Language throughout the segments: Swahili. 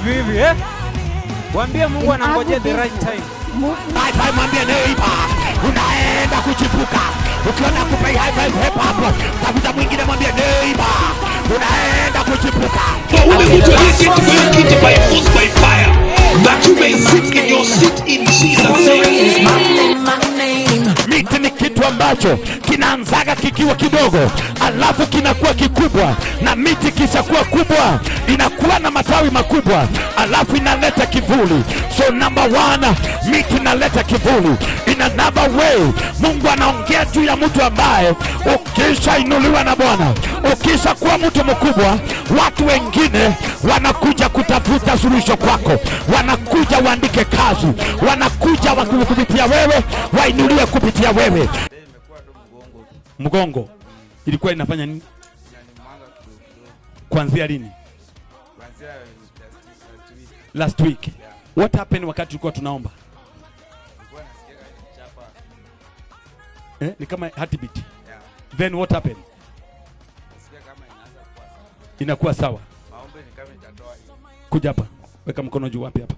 hivi hivi Waambie Mungu anangojea the right time. High five mwambie neighbor, unaenda kuchipuka. Ukiona kupa high five hip hop, tafuta mwingine mwambie neighbor, unaenda kuchipuka. By force, by fire, that you may sit in your seat in Jesus' name. Miti ni kitu ambacho kinaanzaga kikiwa kidogo, alafu kinakuwa kikubwa, na miti kisha kuwa kubwa inakuwa na matawi makubwa, alafu inaleta kivuli. So number one, miti inaleta kivuli. In another way, Mungu anaongea juu ya mtu ambaye ukisha inuliwa na Bwana, ukisha kuwa mtu mkubwa, watu wengine wanakuja kutafuta suluhisho kwako, wanakuja waandike kazi, wanakuja kupitia wewe, wainuliwe kupitia wewe. Mgongo ilikuwa inafanya nini? Kuanzia lini? Last week. What happened wakati tulikuwa tunaomba? Ni kama heartbeat. Then what happened? Inakuwa sawa. Kuja hapa. Weka mkono juu wapi hapa?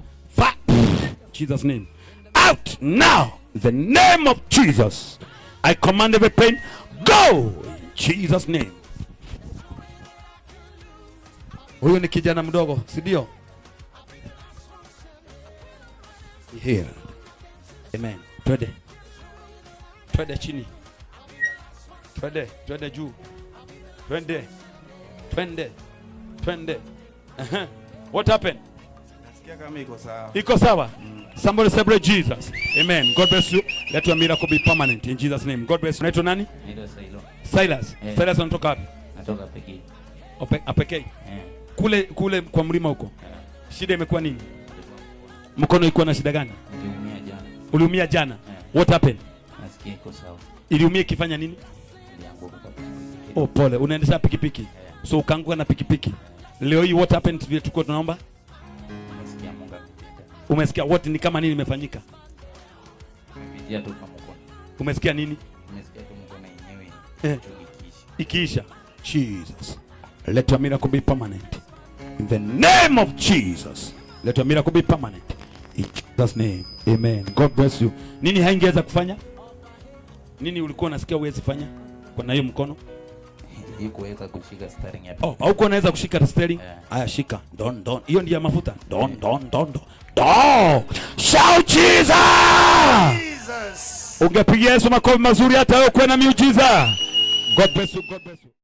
Jesus name. Out now. The name of Jesus. I command every pain go. Jesus name. Huyu ni kijana mdogo, si ndio? Here. Amen. Twende. Twende chini. Twende juu. Twende. What happened? Nasikia kama iko sawa. Iko sawa? Somebody celebrate Jesus. Amen. God bless you. Let your miracle be permanent in Jesus name. God bless you. Unaitwa nani? Naitwa Silas. Silas unatoka wapi? Natoka Pekee. Pekee. Kule kwa mlima huko. Shida imekuwa nini? Mkono iko na shida gani? Uliumia jana. What happened? Nasikia iko sawa. Iliumia ikifanya nini? Ilianguka kwa pikipiki. Oh, pole. Unaendesha pikipiki. So ukaanguka na pikipiki. Leo hii what happened vile tulikuwa tunaomba? Nasikia Mungu akitenda. Umesikia what ni kama nini imefanyika? Nimepitia tu kwa mkono. Umesikia nini? Nimesikia tu mkono yenyewe. Ikiisha. Jesus. Let your miracle be permanent. In the name of Jesus. Let your miracle be permanent. In Jesus name. Amen. God bless you. Nini haingeweza kufanya? Nini ulikuwa unasikia uwezi fanya? Kwa na hiyo mkono? Kuweza kushika steering ya. Oh, hauko unaweza kushika steering? Haya shika. Don. Hiyo ndio mafuta. Don. Shout Jesus! Ungepigia Yesu makofi mazuri hata wewe kuwa na miujiza. God bless you.